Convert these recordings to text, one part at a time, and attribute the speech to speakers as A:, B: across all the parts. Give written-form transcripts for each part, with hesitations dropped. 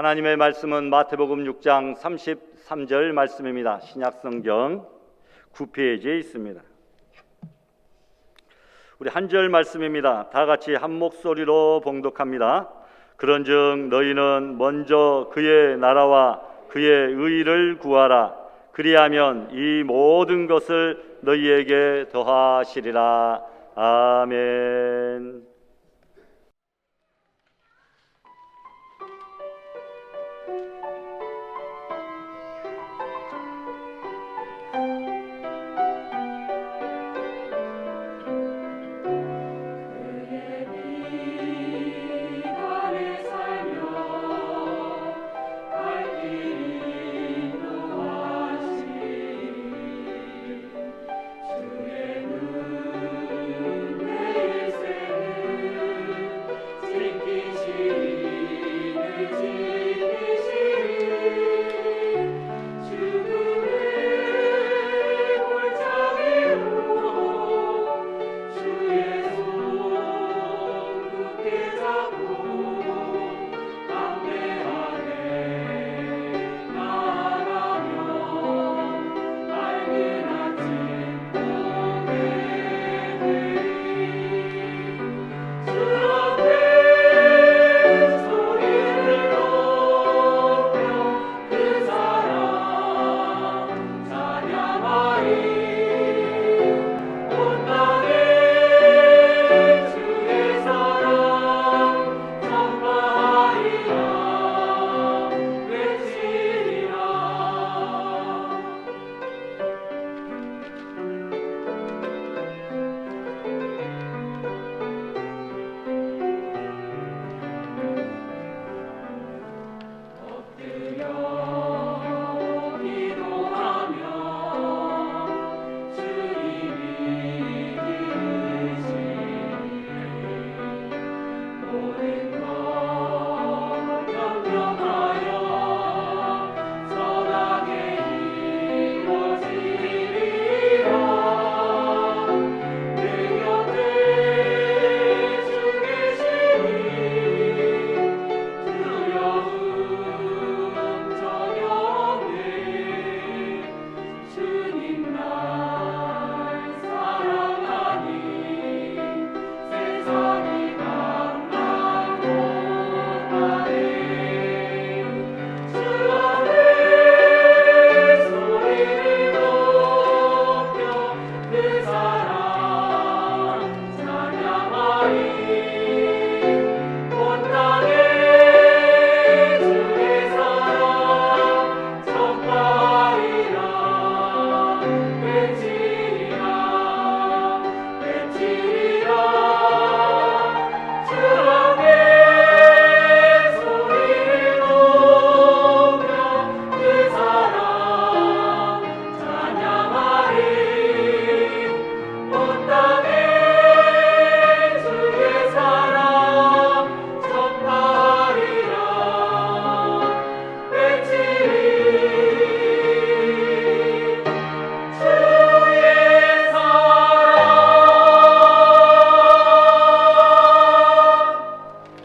A: 하나님의 말씀은 마태복음 6장 33절 말씀입니다. 신약성경 9페이지에 있습니다. 우리 한 절 말씀입니다. 다 같이 한 목소리로 봉독합니다. 그런즉 너희는 먼저 그의 나라와 그의 의를 구하라. 그리하면 이 모든 것을 너희에게 더하시리라. 아멘.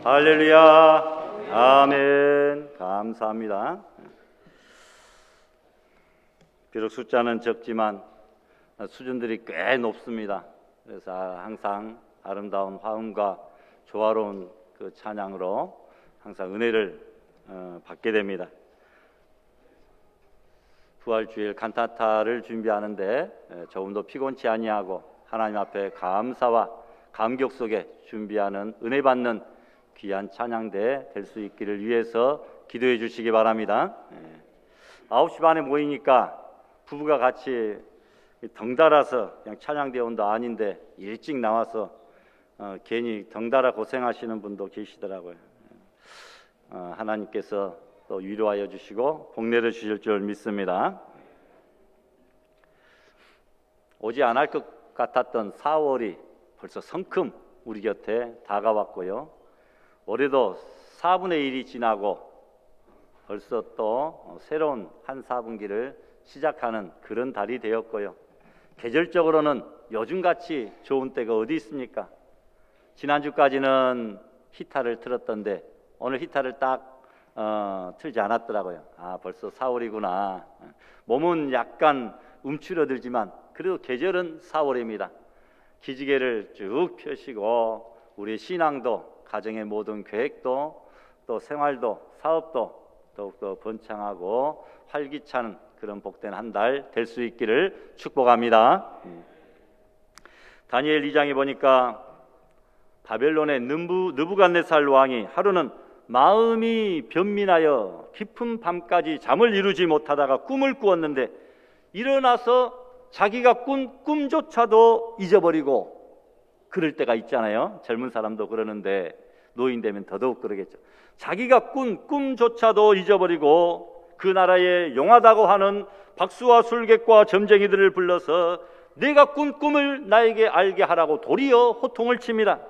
A: 할렐루야. 아멘. 감사합니다. 비록 숫자는 적지만 수준들이 꽤 높습니다. 그래서 항상 아름다운 화음과 조화로운 그 찬양으로 항상 은혜를 받게 됩니다. 부활주일 칸타타를 준비하는데 조금도 피곤치 아니하고 하나님 앞에 감사와 감격 속에 준비하는 은혜 받는 귀한 찬양대 될 수 있기를 위해서 기도해 주시기 바랍니다. 9시 반에 모이니까 부부가 같이 덩달아서 그냥 찬양대 온도 아닌데 일찍 나와서 괜히 덩달아 고생하시는 분도 계시더라고요. 하나님께서 또 위로하여 주시고 복내려 주실 줄 믿습니다. 오지 않을 것 같았던 4월이 벌써 성큼 우리 곁에 다가왔고요. 올해도 4분의 1이 지나고 벌써 또 새로운 한 4분기를 시작하는 그런 달이 되었고요. 계절적으로는 요즘같이 좋은 때가 어디 있습니까? 지난주까지는 히타를 틀었던데 오늘 히타를 딱 틀지 않았더라고요. 벌써 4월이구나. 몸은 약간 움츠러들지만 그래도 계절은 4월입니다. 기지개를 쭉 펴시고 우리의 신앙도, 가정의 모든 계획도, 또 생활도, 사업도 더욱더 번창하고 활기찬 그런 복된 한 달 될 수 있기를 축복합니다. 다니엘 2장에 보니까 바벨론의 느부갓네살 왕이 하루는 마음이 변민하여 깊은 밤까지 잠을 이루지 못하다가 꿈을 꾸었는데 일어나서 자기가 꾼 꿈조차도 잊어버리고 그럴 때가 있잖아요. 젊은 사람도 그러는데 노인 되면 더더욱 그러겠죠. 자기가 꾼 꿈조차도 잊어버리고 그 나라에 용하다고 하는 박수와 술객과 점쟁이들을 불러서 내가 꾼 꿈을 나에게 알게 하라고 도리어 호통을 칩니다.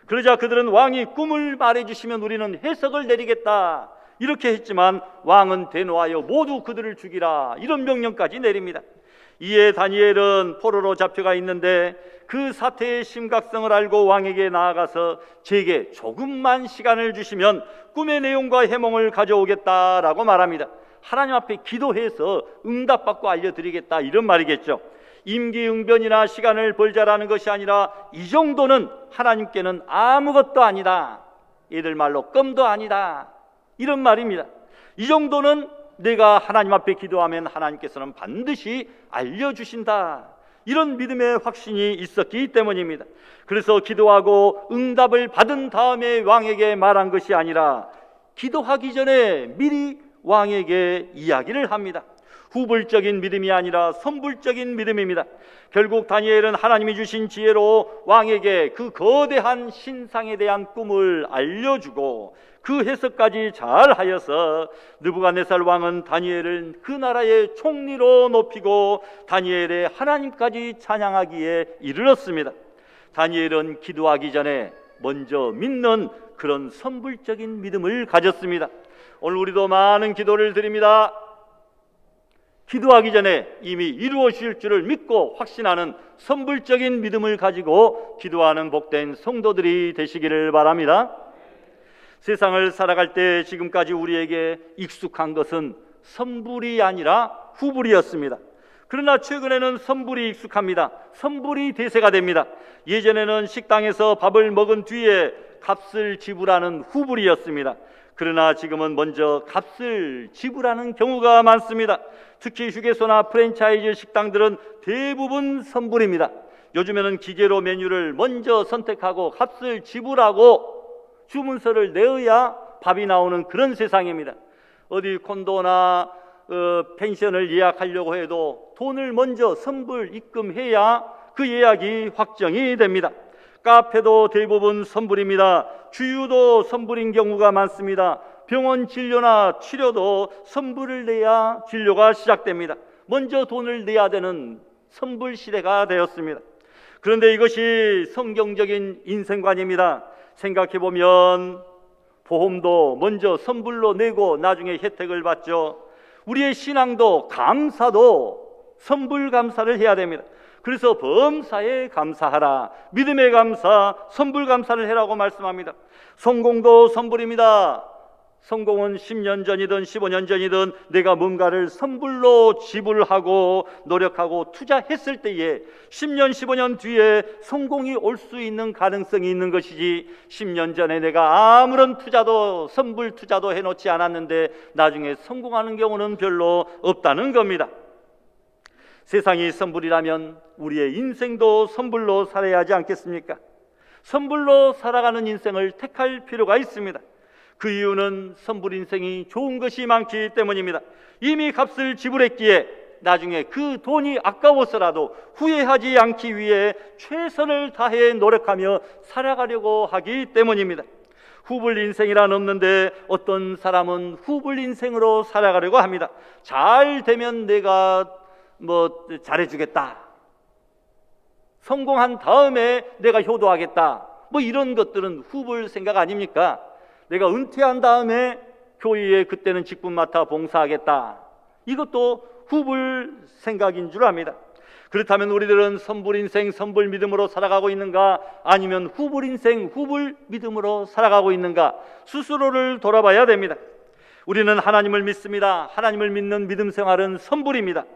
A: 그러자 그들은 왕이 꿈을 말해주시면 우리는 해석을 내리겠다 이렇게 했지만 왕은 대노하여 모두 그들을 죽이라 이런 명령까지 내립니다. 이에 다니엘은 포로로 잡혀가 있는데 그 사태의 심각성을 알고 왕에게 나아가서 제게 조금만 시간을 주시면 꿈의 내용과 해몽을 가져오겠다라고 말합니다. 하나님 앞에 기도해서 응답받고 알려드리겠다 이런 말이겠죠. 임기응변이나 시간을 벌자라는 것이 아니라 이 정도는 하나님께는 아무것도 아니다. 얘들 말로 껌도 아니다. 이런 말입니다. 이 정도는 내가 하나님 앞에 기도하면 하나님께서는 반드시 알려주신다. 이런 믿음의 확신이 있었기 때문입니다. 그래서 기도하고 응답을 받은 다음에 왕에게 말한 것이 아니라 기도하기 전에 미리 왕에게 이야기를 합니다. 후불적인 믿음이 아니라 선불적인 믿음입니다. 결국 다니엘은 하나님이 주신 지혜로 왕에게 그 거대한 신상에 대한 꿈을 알려주고 그 해석까지 잘 하여서 느부갓네살 왕은 다니엘을 그 나라의 총리로 높이고 다니엘의 하나님까지 찬양하기에 이르렀습니다. 다니엘은 기도하기 전에 먼저 믿는 그런 선불적인 믿음을 가졌습니다. 오늘 우리도 많은 기도를 드립니다. 기도하기 전에 이미 이루어질 줄을 믿고 확신하는 선불적인 믿음을 가지고 기도하는 복된 성도들이 되시기를 바랍니다. 세상을 살아갈 때 지금까지 우리에게 익숙한 것은 선불이 아니라 후불이었습니다. 그러나 최근에는 선불이 익숙합니다. 선불이 대세가 됩니다. 예전에는 식당에서 밥을 먹은 뒤에 값을 지불하는 후불이었습니다. 그러나 지금은 먼저 값을 지불하는 경우가 많습니다. 특히 휴게소나 프랜차이즈 식당들은 대부분 선불입니다. 요즘에는 기계로 메뉴를 먼저 선택하고 값을 지불하고 주문서를 내어야 밥이 나오는 그런 세상입니다. 어디 콘도나 펜션을 예약하려고 해도 돈을 먼저 선불 입금해야 그 예약이 확정이 됩니다. 카페도 대부분 선불입니다. 주유도 선불인 경우가 많습니다. 병원 진료나 치료도 선불을 내야 진료가 시작됩니다. 먼저 돈을 내야 되는 선불 시대가 되었습니다. 그런데 이것이 성경적인 인생관입니다. 생각해보면 보험도 먼저 선불로 내고 나중에 혜택을 받죠. 우리의 신앙도 감사도 선불 감사를 해야 됩니다. 그래서 범사에 감사하라, 믿음에 감사, 선불 감사를 해라고 말씀합니다. 성공도 선불입니다. 성공은 10년 전이든 15년 전이든 내가 뭔가를 선불로 지불하고 노력하고 투자했을 때에 10년 15년 뒤에 성공이 올 수 있는 가능성이 있는 것이지 10년 전에 내가 아무런 투자도 선불 투자도 해놓지 않았는데 나중에 성공하는 경우는 별로 없다는 겁니다. 세상이 선불이라면 우리의 인생도 선불로 살아야 하지 않겠습니까? 선불로 살아가는 인생을 택할 필요가 있습니다. 그 이유는 선불 인생이 좋은 것이 많기 때문입니다. 이미 값을 지불했기에 나중에 그 돈이 아까워서라도 후회하지 않기 위해 최선을 다해 노력하며 살아가려고 하기 때문입니다. 후불 인생이란 없는데 어떤 사람은 후불 인생으로 살아가려고 합니다. 잘 되면 내가 잘해주겠다, 성공한 다음에 내가 효도하겠다, 이런 것들은 후불 생각 아닙니까? 내가 은퇴한 다음에 교회에 그때는 직분 맡아 봉사하겠다, 이것도 후불 생각인 줄 압니다. 그렇다면 우리들은 선불 인생 선불 믿음으로 살아가고 있는가, 아니면 후불 인생 후불 믿음으로 살아가고 있는가, 스스로를 돌아봐야 됩니다. 우리는 하나님을 믿습니다. 하나님을 믿는 믿음 생활은 선불입니다.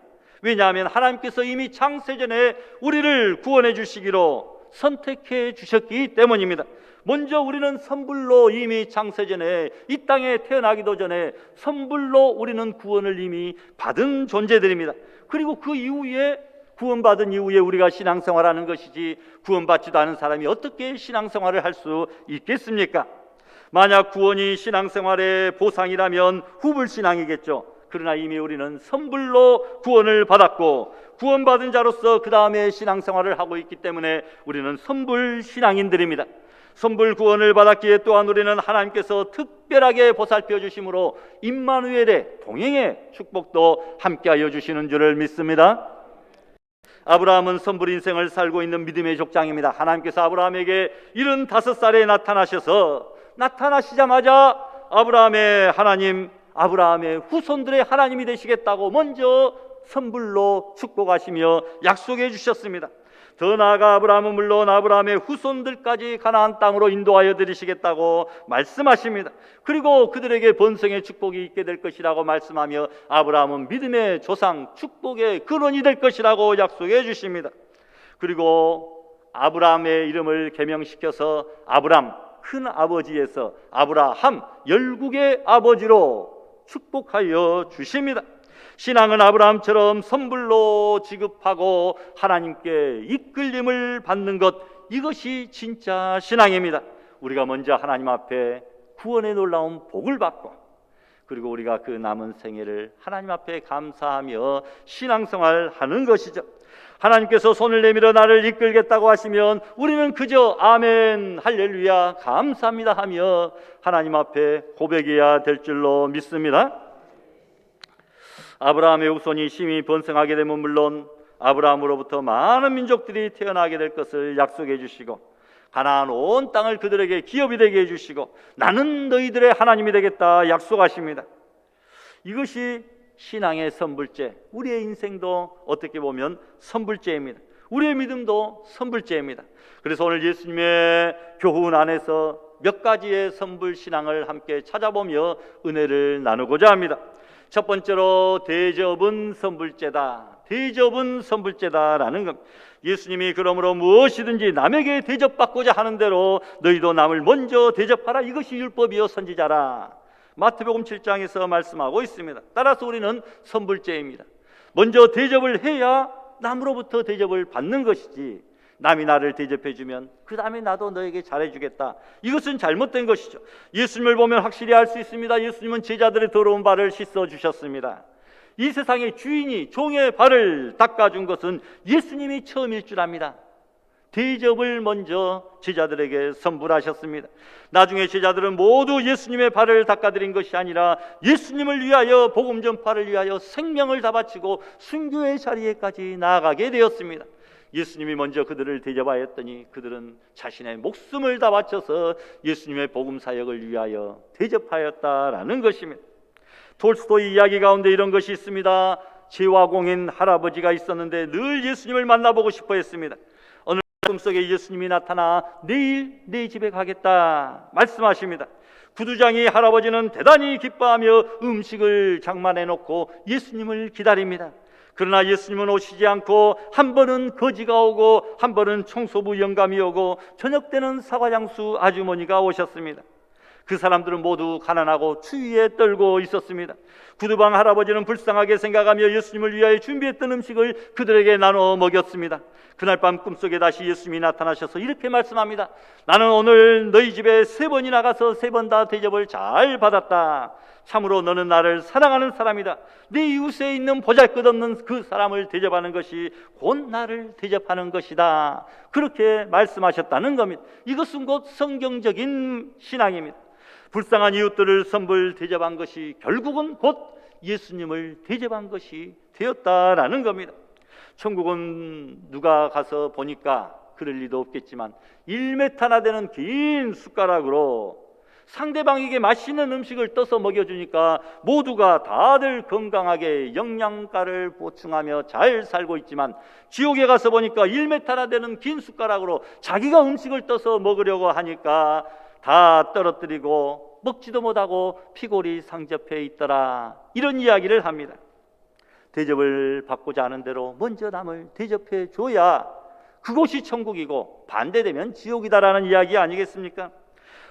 A: 왜냐하면 하나님께서 이미 창세전에 우리를 구원해 주시기로 선택해 주셨기 때문입니다. 먼저 우리는 선불로 이미 창세전에 이 땅에 태어나기도 전에 선불로 우리는 구원을 이미 받은 존재들입니다. 그리고 그 이후에 구원받은 이후에 우리가 신앙생활하는 것이지 구원받지도 않은 사람이 어떻게 신앙생활을 할 수 있겠습니까? 만약 구원이 신앙생활의 보상이라면 후불신앙이겠죠. 그러나 이미 우리는 선불로 구원을 받았고 구원받은 자로서 그 다음에 신앙생활을 하고 있기 때문에 우리는 선불신앙인들입니다. 선불 구원을 받았기에 또한 우리는 하나님께서 특별하게 보살펴 주심으로 임마누엘의 동행의 축복도 함께하여 주시는 줄을 믿습니다. 아브라함은 선불 인생을 살고 있는 믿음의 족장입니다. 하나님께서 아브라함에게 75살에 나타나시자마자 아브라함의 하나님, 아브라함의 후손들의 하나님이 되시겠다고 먼저 선불로 축복하시며 약속해 주셨습니다. 더 나아가 아브라함은 물론 아브라함의 후손들까지 가나안 땅으로 인도하여 드리시겠다고 말씀하십니다. 그리고 그들에게 번성의 축복이 있게 될 것이라고 말씀하며 아브라함은 믿음의 조상, 축복의 근원이 될 것이라고 약속해 주십니다. 그리고 아브라함의 이름을 개명시켜서 아브람, 큰 아버지에서 아브라함, 열국의 아버지로 축복하여 주십니다. 신앙은 아브라함처럼 선불로 지급하고 하나님께 이끌림을 받는 것, 이것이 진짜 신앙입니다. 우리가 먼저 하나님 앞에 구원의 놀라운 복을 받고 그리고 우리가 그 남은 생애를 하나님 앞에 감사하며 신앙생활하는 것이죠. 하나님께서 손을 내밀어 나를 이끌겠다고 하시면 우리는 그저 아멘, 할렐루야, 감사합니다 하며 하나님 앞에 고백해야 될 줄로 믿습니다. 아브라함의 후손이 심히 번성하게 되면 물론 아브라함으로부터 많은 민족들이 태어나게 될 것을 약속해 주시고 가나안 온 땅을 그들에게 기업이 되게 해주시고 나는 너희들의 하나님이 되겠다 약속하십니다. 이것이 신앙의 선불제, 우리의 인생도 어떻게 보면 선불제입니다. 우리의 믿음도 선불제입니다. 그래서 오늘 예수님의 교훈 안에서 몇 가지의 선불신앙을 함께 찾아보며 은혜를 나누고자 합니다. 첫 번째로 대접은 선불제다. 대접은 선불제다라는 겁니다. 예수님이 그러므로 무엇이든지 남에게 대접받고자 하는 대로 너희도 남을 먼저 대접하라. 이것이 율법이요 선지자라. 마태복음 7장에서 말씀하고 있습니다. 따라서 우리는 선불제입니다. 먼저 대접을 해야 남으로부터 대접을 받는 것이지 남이 나를 대접해주면 그 다음에 나도 너에게 잘해주겠다, 이것은 잘못된 것이죠. 예수님을 보면 확실히 알 수 있습니다. 예수님은 제자들의 더러운 발을 씻어주셨습니다. 이 세상의 주인이 종의 발을 닦아준 것은 예수님이 처음일 줄 압니다. 대접을 먼저 제자들에게 선불하셨습니다. 나중에 제자들은 모두 예수님의 발을 닦아드린 것이 아니라 예수님을 위하여, 복음 전파를 위하여 생명을 다 바치고 순교의 자리에까지 나아가게 되었습니다. 예수님이 먼저 그들을 대접하였더니 그들은 자신의 목숨을 다 바쳐서 예수님의 복음 사역을 위하여 대접하였다라는 것입니다. 톨스토이 이야기 가운데 이런 것이 있습니다. 재화공인 할아버지가 있었는데 늘 예수님을 만나보고 싶어 했습니다. 어느 꿈속에 예수님이 나타나 내일 내 집에 가겠다 말씀하십니다. 구두장이 할아버지는 대단히 기뻐하며 음식을 장만해 놓고 예수님을 기다립니다. 그러나 예수님은 오시지 않고 한 번은 거지가 오고 한 번은 청소부 영감이 오고 저녁 때는 사과장수 아주머니가 오셨습니다. 그 사람들은 모두 가난하고 추위에 떨고 있었습니다. 구두방 할아버지는 불쌍하게 생각하며 예수님을 위하여 준비했던 음식을 그들에게 나눠 먹였습니다. 그날 밤 꿈속에 다시 예수님이 나타나셔서 이렇게 말씀합니다. 나는 오늘 너희 집에 3번이나 가서 3번 다 대접을 잘 받았다. 참으로 너는 나를 사랑하는 사람이다. 내 이웃에 있는 보잘것없는 그 사람을 대접하는 것이 곧 나를 대접하는 것이다. 그렇게 말씀하셨다는 겁니다. 이것은 곧 성경적인 신앙입니다. 불쌍한 이웃들을 선불 대접한 것이 결국은 곧 예수님을 대접한 것이 되었다라는 겁니다. 천국은 누가 가서 보니까 그럴 리도 없겠지만 1m나 되는 긴 숟가락으로 상대방에게 맛있는 음식을 떠서 먹여주니까 모두가 다들 건강하게 영양가를 보충하며 잘 살고 있지만 지옥에 가서 보니까 1m나 되는 긴 숟가락으로 자기가 음식을 떠서 먹으려고 하니까 다 떨어뜨리고 먹지도 못하고 피골이 상접해 있더라. 이런 이야기를 합니다. 대접을 받고자 하는 대로 먼저 남을 대접해 줘야 그곳이 천국이고 반대되면 지옥이다라는 이야기 아니겠습니까?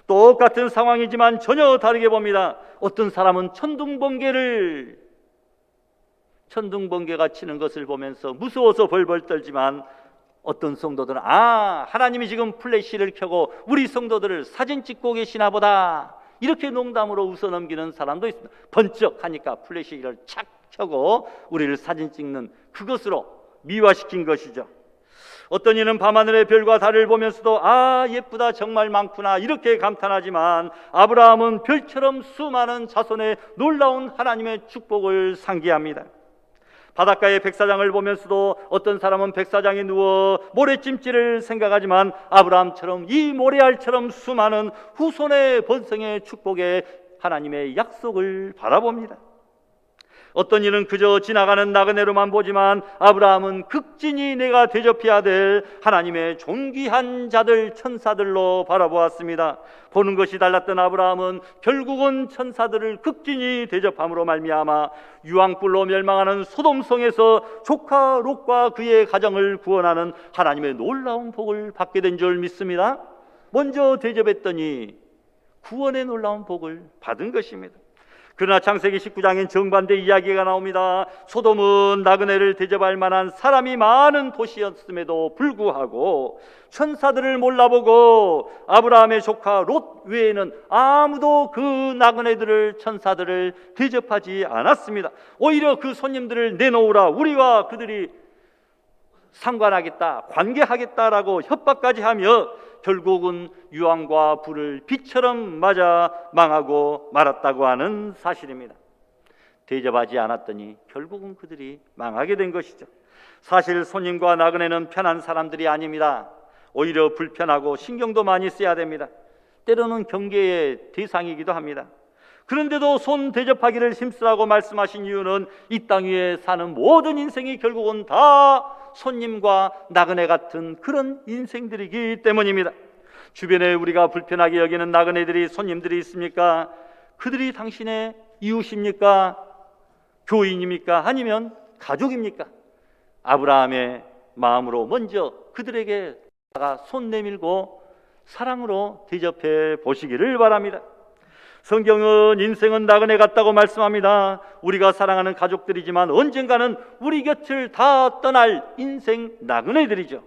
A: 똑같은 상황이지만 전혀 다르게 봅니다. 어떤 사람은 천둥번개가 치는 것을 보면서 무서워서 벌벌 떨지만, 어떤 성도들은 하나님이 지금 플래시를 켜고 우리 성도들을 사진 찍고 계시나 보다, 이렇게 농담으로 웃어넘기는 사람도 있습니다. 번쩍하니까 플래시를 착 켜고 우리를 사진 찍는 그것으로 미화시킨 것이죠. 어떤 이는 밤하늘의 별과 달을 보면서도 예쁘다, 정말 많구나, 이렇게 감탄하지만 아브라함은 별처럼 수많은 자손의 놀라운 하나님의 축복을 상기합니다. 바닷가의 백사장을 보면서도 어떤 사람은 백사장에 누워 모래찜질을 생각하지만 아브라함처럼 이 모래알처럼 수많은 후손의 번성의 축복의 하나님의 약속을 바라봅니다. 어떤 이는 그저 지나가는 나그네로만 보지만 아브라함은 극진히 내가 대접해야 될 하나님의 존귀한 자들, 천사들로 바라보았습니다. 보는 것이 달랐던 아브라함은 결국은 천사들을 극진히 대접함으로 말미암아 유황불로 멸망하는 소돔성에서 조카 롯과 그의 가정을 구원하는 하나님의 놀라운 복을 받게 된 줄 믿습니다. 먼저 대접했더니 구원의 놀라운 복을 받은 것입니다. 그러나 창세기 19장엔 정반대 이야기가 나옵니다. 소돔은 나그네를 대접할 만한 사람이 많은 도시였음에도 불구하고 천사들을 몰라보고 아브라함의 조카 롯 외에는 아무도 그 나그네들을, 천사들을 대접하지 않았습니다. 오히려 그 손님들을 내놓으라, 우리와 그들이 상관하겠다, 관계하겠다라고 협박까지 하며 결국은 유황과 불을 비처럼 맞아 망하고 말았다고 하는 사실입니다. 대접하지 않았더니 결국은 그들이 망하게 된 것이죠. 사실 손님과 나그네는 편한 사람들이 아닙니다. 오히려 불편하고 신경도 많이 써야 됩니다. 때로는 경계의 대상이기도 합니다. 그런데도 손 대접하기를 힘쓰라고 말씀하신 이유는 이 땅 위에 사는 모든 인생이 결국은 다 손님과 나그네 같은 그런 인생들이기 때문입니다. 주변에 우리가 불편하게 여기는 나그네들이, 손님들이 있습니까? 그들이 당신의 이웃입니까? 교인입니까? 아니면 가족입니까? 아브라함의 마음으로 먼저 그들에게 손 내밀고 사랑으로 대접해 보시기를 바랍니다. 성경은 인생은 나그네 같다고 말씀합니다. 우리가 사랑하는 가족들이지만 언젠가는 우리 곁을 다 떠날 인생 나그네들이죠.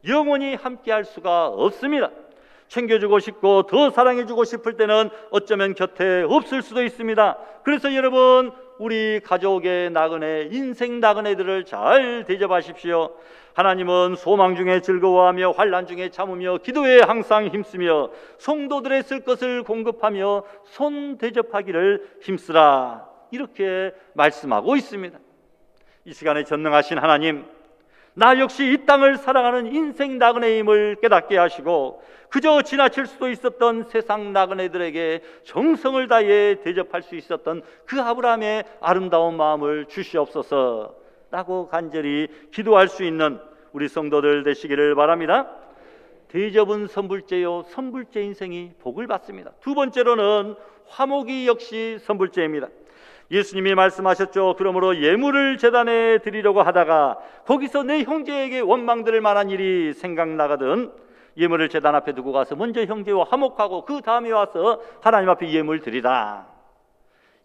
A: 영원히 함께할 수가 없습니다. 챙겨주고 싶고 더 사랑해주고 싶을 때는 어쩌면 곁에 없을 수도 있습니다. 그래서 여러분, 우리 가족의 나그네, 인생 나그네들을 잘 대접하십시오. 하나님은 소망 중에 즐거워하며 환난 중에 참으며 기도에 항상 힘쓰며 성도들의 쓸 것을 공급하며 손 대접하기를 힘쓰라, 이렇게 말씀하고 있습니다. 이 시간에 전능하신 하나님, 나 역시 이 땅을 사랑하는 인생 나그네임을 깨닫게 하시고 그저 지나칠 수도 있었던 세상 나그네들에게 정성을 다해 대접할 수 있었던 그 아브라함의 아름다운 마음을 주시옵소서 라고 간절히 기도할 수 있는 우리 성도들 되시기를 바랍니다. 대접은 선불제요, 선불제 인생이 복을 받습니다. 두 번째로는 화목이 역시 선불제입니다. 예수님이 말씀하셨죠. 그러므로 예물을 제단에 드리려고 하다가 거기서 내 형제에게 원망들을 만한 일이 생각나거든 예물을 제단 앞에 두고 가서 먼저 형제와 화목하고 그 다음에 와서 하나님 앞에 예물 드리라.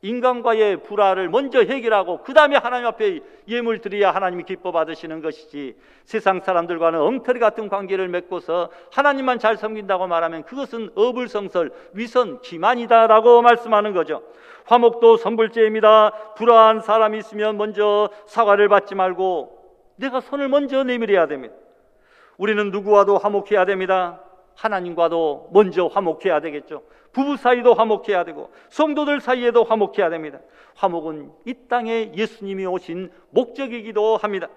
A: 인간과의 불화를 먼저 해결하고 그 다음에 하나님 앞에 예물 드려야 하나님이 기뻐 받으시는 것이지, 세상 사람들과는 엉터리 같은 관계를 맺고서 하나님만 잘 섬긴다고 말하면 그것은 어불성설, 위선, 기만이다라고 말씀하는 거죠. 화목도 선불제입니다. 불화한 사람이 있으면 먼저 사과를 받지 말고 내가 손을 먼저 내밀어야 됩니다. 우리는 누구와도 화목해야 됩니다. 하나님과도 먼저 화목해야 되겠죠. 부부 사이도 화목해야 되고 성도들 사이에도 화목해야 됩니다. 화목은 이 땅에 예수님이 오신 목적이기도 합니다.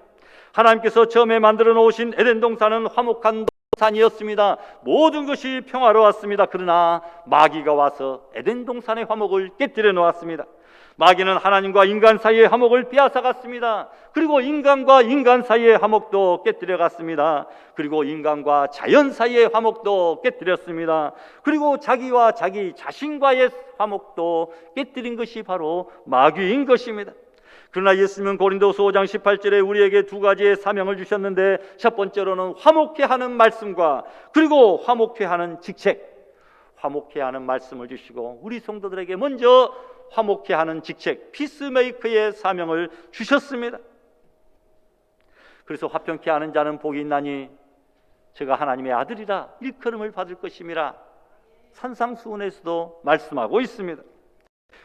A: 하나님께서 처음에 만들어 놓으신 에덴 동산은 화목한 동산이었습니다. 모든 것이 평화로웠습니다. 그러나 마귀가 와서 에덴 동산의 화목을 깨뜨려 놓았습니다. 마귀는 하나님과 인간 사이의 화목을 빼앗아갔습니다. 그리고 인간과 인간 사이의 화목도 깨뜨려갔습니다. 그리고 인간과 자연 사이의 화목도 깨뜨렸습니다. 그리고 자기와 자기 자신과의 화목도 깨뜨린 것이 바로 마귀인 것입니다. 그러나 예수님은 고린도서 5장 18절에 우리에게 두 가지의 사명을 주셨는데, 첫 번째로는 화목케 하는 말씀과 그리고 화목케 하는 직책, 화목케 하는 말씀을 주시고 우리 성도들에게 먼저 화목케 하는 직책, 피스메이커의 사명을 주셨습니다. 그래서 화평케 하는 자는 복이 있나니 제가 하나님의 아들이라 일컬음을 받을 것임이라 산상수훈에서도 말씀하고 있습니다.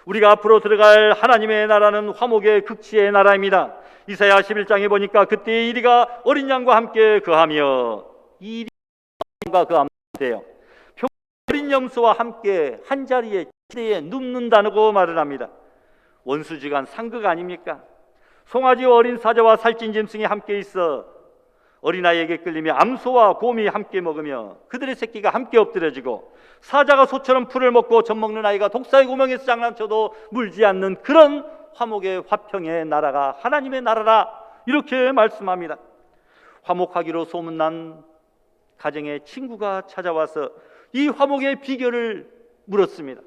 A: 우리가 앞으로 들어갈 하나님의 나라는 화목의 극치의 나라입니다. 이사야 11장에 보니까 그때의 이리가 어린 양과 함께 거하며, 이 이리가 그 함께요, 어린 염소와 함께 한 자리에 지대에 눕는다고 말을 합니다. 원수지간 상극 아닙니까? 송아지와 어린 사자와 살찐 짐승이 함께 있어 어린아이에게 끌리며 암소와 곰이 함께 먹으며 그들의 새끼가 함께 엎드려지고, 사자가 소처럼 풀을 먹고 젖먹는 아이가 독사의 구멍에서 장난쳐도 물지 않는 그런 화목의 화평의 나라가 하나님의 나라라, 이렇게 말씀합니다. 화목하기로 소문난 가정에 친구가 찾아와서 이 화목의 비결을 물었습니다.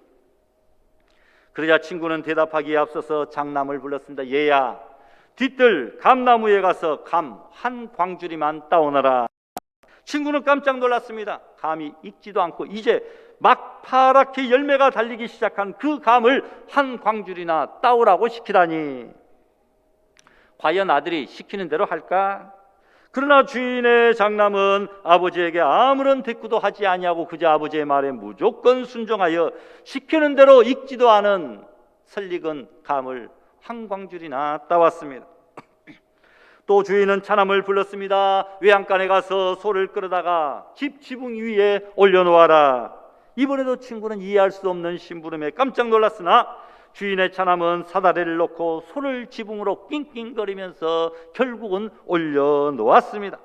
A: 그러자 친구는 대답하기에 앞서서 장남을 불렀습니다. 얘야, 뒤뜰 감나무에 가서 감 한 광주리만 따오너라. 친구는 깜짝 놀랐습니다. 감이 익지도 않고 이제 막 파랗게 열매가 달리기 시작한 그 감을 한 광주리나 따오라고 시키다니, 과연 아들이 시키는 대로 할까? 그러나 주인의 장남은 아버지에게 아무런 대꾸도 하지 아니하고 그저 아버지의 말에 무조건 순종하여 시키는 대로 익지도 않은 설익은 감을 한 광줄이나 따왔습니다. 또 주인은 차남을 불렀습니다. 외양간에 가서 소를 끌어다가 집 지붕 위에 올려놓아라. 이번에도 친구는 이해할 수 없는 심부름에 깜짝 놀랐으나 주인의 차남은 사다리를 놓고 소를 지붕으로 낑낑거리면서 결국은 올려놓았습니다.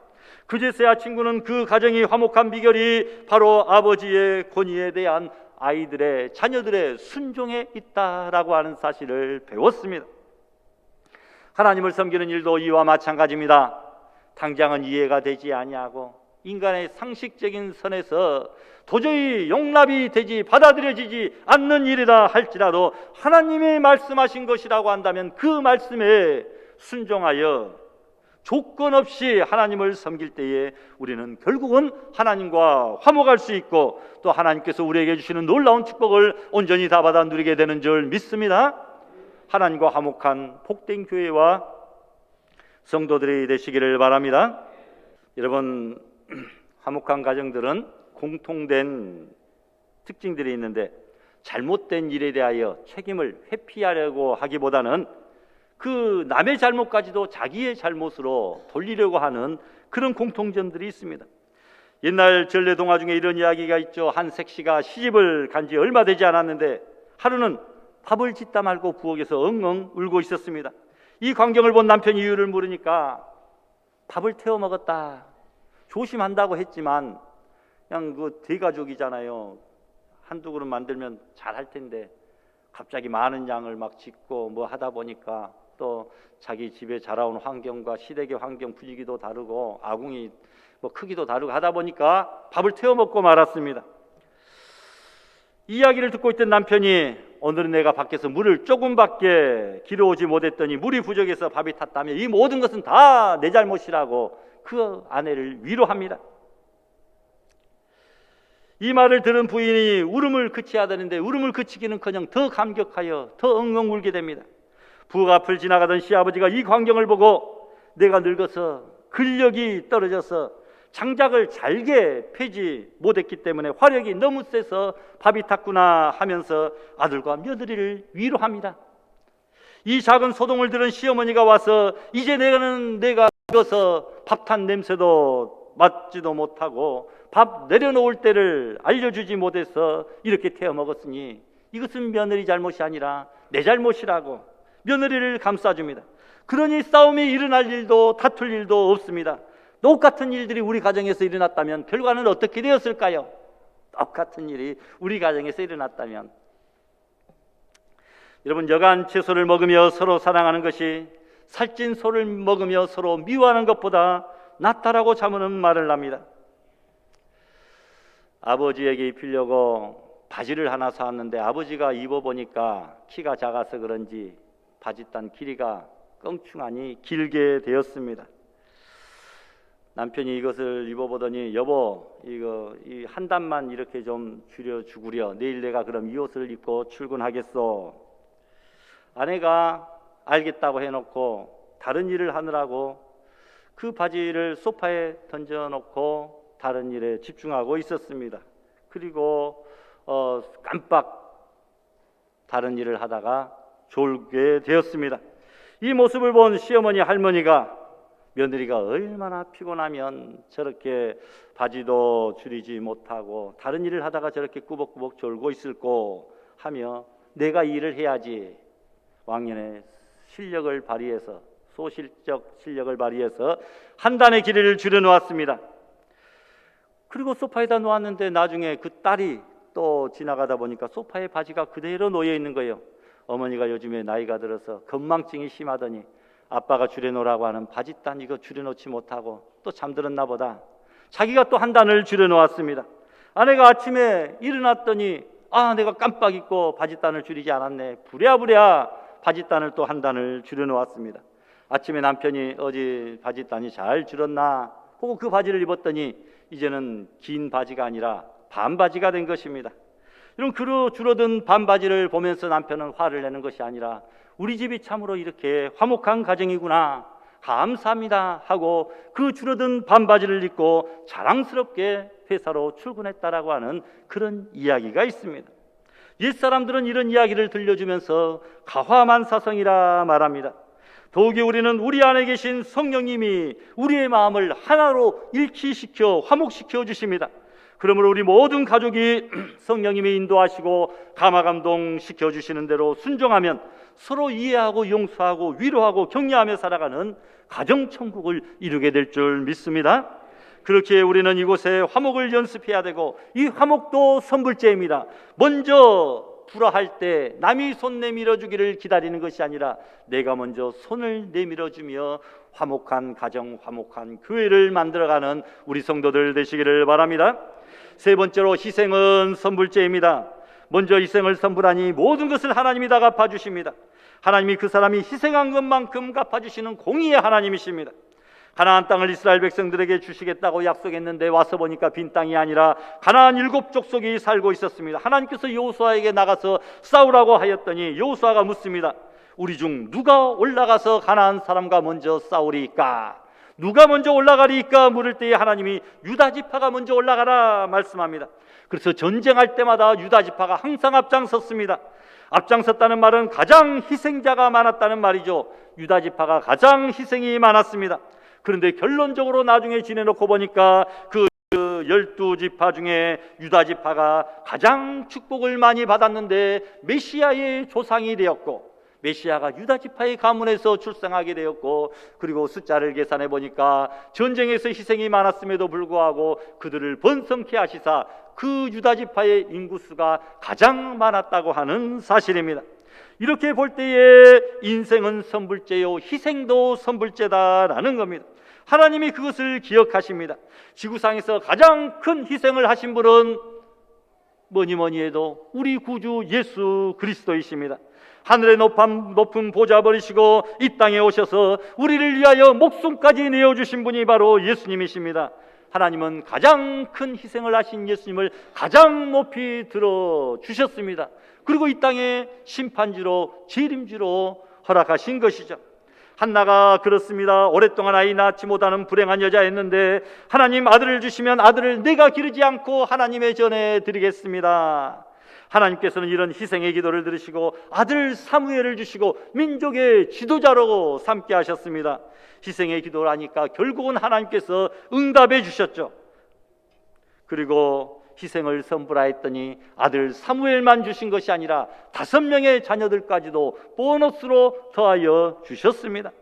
A: 그제서야 친구는 그 가정이 화목한 비결이 바로 아버지의 권위에 대한 아이들의, 자녀들의 순종에 있다라고 하는 사실을 배웠습니다. 하나님을 섬기는 일도 이와 마찬가지입니다. 당장은 이해가 되지 아니하고 인간의 상식적인 선에서 도저히 용납이 되지, 받아들여지지 않는 일이라 할지라도 하나님이 말씀하신 것이라고 한다면 그 말씀에 순종하여 조건 없이 하나님을 섬길 때에 우리는 결국은 하나님과 화목할 수 있고, 또 하나님께서 우리에게 주시는 놀라운 축복을 온전히 다 받아 누리게 되는 줄 믿습니다. 하나님과 화목한 복된 교회와 성도들이 되시기를 바랍니다. 여러분, 화목한 가정들은 공통된 특징들이 있는데, 잘못된 일에 대하여 책임을 회피하려고 하기보다는 그 남의 잘못까지도 자기의 잘못으로 돌리려고 하는 그런 공통점들이 있습니다. 옛날 전래 동화 중에 이런 이야기가 있죠. 한 색시가 시집을 간 지 얼마 되지 않았는데 하루는 밥을 짓다 말고 부엌에서 엉엉 울고 있었습니다. 이 광경을 본 남편이 이유를 물으니까 밥을 태워 먹었다. 조심한다고 했지만 그냥 그 대가족이잖아요. 한두 그릇 만들면 잘할 텐데 갑자기 많은 양을 막 짓고 뭐 하다 보니까 또 자기 집에 자라온 환경과 시댁의 환경 분위기도 다르고 아궁이 뭐 크기도 다르고 하다 보니까 밥을 태워 먹고 말았습니다. 이야기를 듣고 있던 남편이 오늘은 내가 밖에서 물을 조금밖에 길어오지 못했더니 물이 부족해서 밥이 탔다며 이 모든 것은 다 내 잘못이라고 그 아내를 위로합니다. 이 말을 들은 부인이 울음을 그치야 하는데 울음을 그치기는커녕 더 감격하여 더 엉엉 울게 됩니다. 부엌 앞을 지나가던 시아버지가 이 광경을 보고 내가 늙어서 근력이 떨어져서 장작을 잘게 패지 못했기 때문에 화력이 너무 세서 밥이 탔구나 하면서 아들과 며느리를 위로합니다. 이 작은 소동을 들은 시어머니가 와서 이제 내가 늙어서 밥 탄 냄새도 맡지도 못하고 밥 내려놓을 때를 알려주지 못해서 이렇게 태워 먹었으니 이것은 며느리 잘못이 아니라 내 잘못이라고 며느리를 감싸줍니다. 그러니 싸움이 일어날 일도 다툴 일도 없습니다. 똑같은 일들이 우리 가정에서 일어났다면 결과는 어떻게 되었을까요? 똑같은 일이 우리 가정에서 일어났다면 여러분, 여간 채소를 먹으며 서로 사랑하는 것이 살찐 소를 먹으며 서로 미워하는 것보다 낫다라고 자문은 말을 합니다. 아버지에게 입히려고 바지를 하나 사왔는데 아버지가 입어보니까 키가 작아서 그런지 바지단 길이가 껑충하니 길게 되었습니다. 남편이 이것을 입어보더니 여보, 이거 이 한 단만 이렇게 좀 줄여주구려. 내일 내가 그럼 이 옷을 입고 출근하겠소. 아내가 알겠다고 해놓고 다른 일을 하느라고 그 바지를 소파에 던져놓고 다른 일에 집중하고 있었습니다. 그리고 깜빡 다른 일을 하다가 졸게 되었습니다. 이 모습을 본 시어머니 할머니가 며느리가 얼마나 피곤하면 저렇게 바지도 줄이지 못하고 다른 일을 하다가 저렇게 꾸벅꾸벅 졸고 있을꼬 하며 내가 이 일을 해야지 왕년의 실력을 발휘해서 소실적 실력을 발휘해서 한 단의 길이를 줄여놓았습니다. 그리고 소파에다 놓았는데 나중에 그 딸이 또 지나가다 보니까 소파에 바지가 그대로 놓여 있는 거예요. 어머니가 요즘에 나이가 들어서 건망증이 심하더니 아빠가 줄여놓으라고 하는 바지단 이거 줄여놓지 못하고 또 잠들었나 보다. 자기가 또 한 단을 줄여놓았습니다. 아내가 아침에 일어났더니 내가 깜빡 잊고 바지단을 줄이지 않았네. 부랴부랴 바지단을 또 한 단을 줄여놓았습니다. 아침에 남편이 어제 바지단이 잘 줄었나 하고 그 바지를 입었더니 이제는 긴 바지가 아니라 반바지가 된 것입니다. 이런 줄어든 반바지를 보면서 남편은 화를 내는 것이 아니라 우리 집이 참으로 이렇게 화목한 가정이구나, 감사합니다 하고 그 줄어든 반바지를 입고 자랑스럽게 회사로 출근했다라고 하는 그런 이야기가 있습니다. 옛사람들은 이런 이야기를 들려주면서 가화만사성이라 말합니다. 더욱이 우리는 우리 안에 계신 성령님이 우리의 마음을 하나로 일치시켜 화목시켜 주십니다. 그러므로 우리 모든 가족이 성령님이 인도하시고 감화감동시켜 주시는 대로 순종하면 서로 이해하고 용서하고 위로하고 격려하며 살아가는 가정천국을 이루게 될 줄 믿습니다. 그렇게 우리는 이곳에 화목을 연습해야 되고 이 화목도 선불제입니다. 먼저 불화할 때 남이 손 내밀어 주기를 기다리는 것이 아니라 내가 먼저 손을 내밀어 주며 화목한 가정, 화목한 교회를 만들어가는 우리 성도들 되시기를 바랍니다. 세 번째로 희생은 선불제입니다. 먼저 희생을 선불하니 모든 것을 하나님이 다 갚아주십니다. 하나님이 그 사람이 희생한 것만큼 갚아주시는 공의의 하나님이십니다. 가나안 땅을 이스라엘 백성들에게 주시겠다고 약속했는데 와서 보니까 빈 땅이 아니라 가나안 7족속이 살고 있었습니다. 하나님께서 여호수아에게 나가서 싸우라고 하였더니 여호수아가 묻습니다. 우리 중 누가 올라가서 가나안 사람과 먼저 싸우리까? 누가 먼저 올라가리까? 물을 때에 하나님이 유다 지파가 먼저 올라가라 말씀합니다. 그래서 전쟁할 때마다 유다 지파가 항상 앞장섰습니다. 앞장섰다는 말은 가장 희생자가 많았다는 말이죠. 유다 지파가 가장 희생이 많았습니다. 그런데 결론적으로 나중에 지내놓고 보니까 그 12지파 중에 유다 지파가 가장 축복을 많이 받았는데 메시아의 조상이 되었고 메시아가 유다 지파의 가문에서 출생하게 되었고 그리고 숫자를 계산해 보니까 전쟁에서 희생이 많았음에도 불구하고 그들을 번성케 하시사 그 유다 지파의 인구수가 가장 많았다고 하는 사실입니다. 이렇게 볼 때에 인생은 선불제요 희생도 선불제다라는 겁니다. 하나님이 그것을 기억하십니다. 지구상에서 가장 큰 희생을 하신 분은 뭐니 해도 우리 구주 예수 그리스도이십니다. 하늘의 높은 보좌 버리시고 이 땅에 오셔서 우리를 위하여 목숨까지 내어주신 분이 바로 예수님이십니다. 하나님은 가장 큰 희생을 하신 예수님을 가장 높이 들어주셨습니다. 그리고 이 땅에 심판주로 재림주로 허락하신 것이죠. 한나가 그렇습니다. 오랫동안 아이 낳지 못하는 불행한 여자였는데 하나님 아들을 주시면 아들을 내가 기르지 않고 하나님의 전에 드리겠습니다. 하나님께서는 이런 희생의 기도를 들으시고 아들 사무엘을 주시고 민족의 지도자로 삼게 하셨습니다. 희생의 기도를 하니까 결국은 하나님께서 응답해 주셨죠. 그리고 희생을 선불하였더니 아들 사무엘만 주신 것이 아니라 5명의 자녀들까지도 보너스로 더하여 주셨습니다.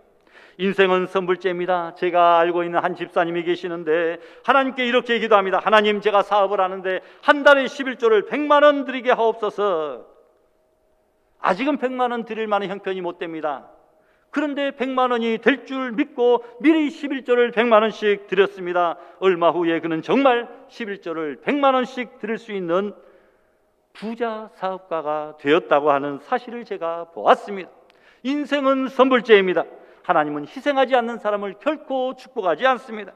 A: 인생은 선불제입니다. 제가 알고 있는 한 집사님이 계시는데 하나님께 이렇게 기도합니다. 하나님, 제가 사업을 하는데 한 달에 11조를 100만 원 드리게 하옵소서. 아직은 100만 원 드릴 만한 형편이 못 됩니다. 그런데 100만 원이 될 줄 믿고 미리 11조를 100만 원씩 드렸습니다. 얼마 후에 그는 정말 11조를 100만 원씩 드릴 수 있는 부자 사업가가 되었다고 하는 사실을 제가 보았습니다. 인생은 선불제입니다. 하나님은 희생하지 않는 사람을 결코 축복하지 않습니다.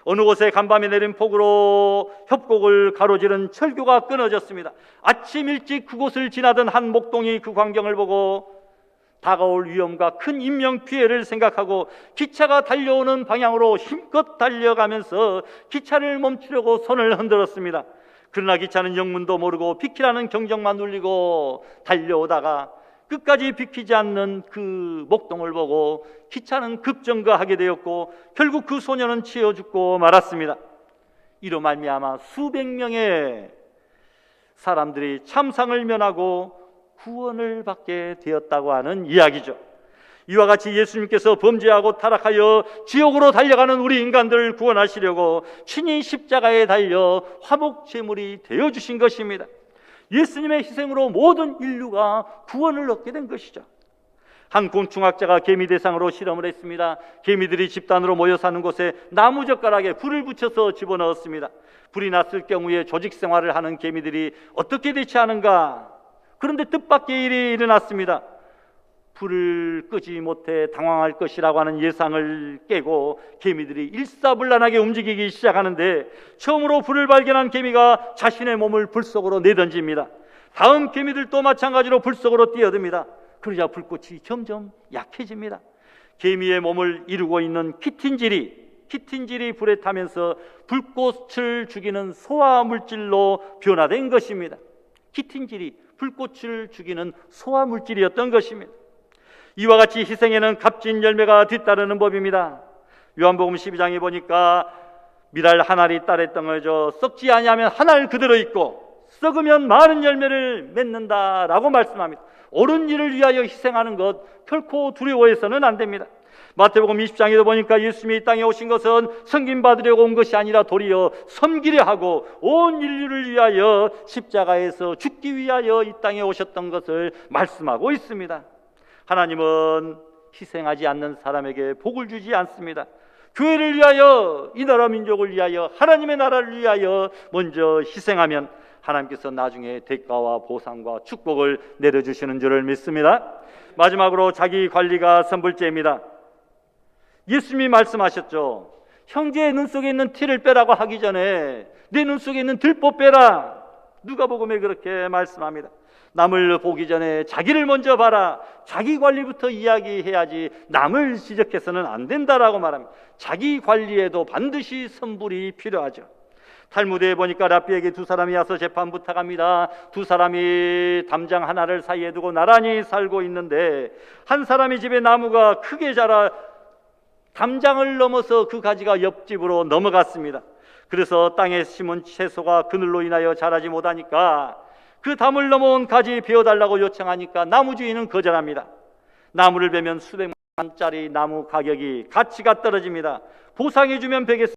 A: 어느 곳에 간밤에 내린 폭우로 협곡을 가로지른 철교가 끊어졌습니다. 아침 일찍 그곳을 지나던 한 목동이 그 광경을 보고 다가올 위험과 큰 인명피해를 생각하고 기차가 달려오는 방향으로 힘껏 달려가면서 기차를 멈추려고 손을 흔들었습니다. 그러나 기차는 영문도 모르고 비키라는 경적만 눌리고 달려오다가 끝까지 비키지 않는 그 목동을 보고 기차는 급정거하게 되었고 결국 그 소녀는 치여 죽고 말았습니다. 이로 말미암아 수백 명의 사람들이 참상을 면하고 구원을 받게 되었다고 하는 이야기죠. 이와 같이 예수님께서 범죄하고 타락하여 지옥으로 달려가는 우리 인간들을 구원하시려고 친히 십자가에 달려 화목제물이 되어주신 것입니다. 예수님의 희생으로 모든 인류가 구원을 얻게 된 것이죠. 한 곤충학자가 개미 대상으로 실험을 했습니다. 개미들이 집단으로 모여 사는 곳에 나무젓가락에 불을 붙여서 집어넣었습니다. 불이 났을 경우에 조직 생활을 하는 개미들이 어떻게 대처하는가? 그런데 뜻밖의 일이 일어났습니다. 불을 끄지 못해 당황할 것이라고 하는 예상을 깨고 개미들이 일사불란하게 움직이기 시작하는데 처음으로 불을 발견한 개미가 자신의 몸을 불 속으로 내던집니다. 다음 개미들도 마찬가지로 불 속으로 뛰어듭니다. 그러자 불꽃이 점점 약해집니다. 개미의 몸을 이루고 있는 키틴질이 불에 타면서 불꽃을 죽이는 소화물질로 변화된 것입니다. 키틴질이 불꽃을 죽이는 소화물질이었던 것입니다. 이와 같이 희생에는 값진 열매가 뒤따르는 법입니다. 요한복음 12장에 보니까 미랄 한 알이 따랬던 거죠. 썩지 아니하면 한 알 그대로 있고 썩으면 많은 열매를 맺는다라고 말씀합니다. 옳은 일을 위하여 희생하는 것 결코 두려워해서는 안 됩니다. 마태복음 20장에도 보니까 예수님이 이 땅에 오신 것은 섬김받으려고 온 것이 아니라 도리어 섬기려 하고 온 인류를 위하여 십자가에서 죽기 위하여 이 땅에 오셨던 것을 말씀하고 있습니다. 하나님은 희생하지 않는 사람에게 복을 주지 않습니다. 교회를 위하여, 이 나라 민족을 위하여, 하나님의 나라를 위하여 먼저 희생하면 하나님께서 나중에 대가와 보상과 축복을 내려주시는 줄을 믿습니다. 마지막으로 자기 관리가 선불제입니다. 예수님이 말씀하셨죠. 형제의 눈 속에 있는 티를 빼라고 하기 전에 내 눈 속에 있는 들보 빼라. 누가복음에 그렇게 말씀합니다. 남을 보기 전에 자기를 먼저 봐라. 자기 관리부터 이야기해야지 남을 지적해서는 안 된다라고 말합니다. 자기 관리에도 반드시 선불이 필요하죠. 탈무드에 보니까 랍비에게 두 사람이 와서 재판 부탁합니다. 두 사람이 담장 하나를 사이에 두고 나란히 살고 있는데 한 사람이 집에 나무가 크게 자라 담장을 넘어서 그 가지가 옆집으로 넘어갔습니다. 그래서 땅에 심은 채소가 그늘로 인하여 자라지 못하니까 그 담을 넘어온 가지 베어달라고 요청하니까 나무 주인은 거절합니다. 나무를 베면 수백만 원짜리 나무 가치가 떨어집니다. 보상해주면 베겠습니다.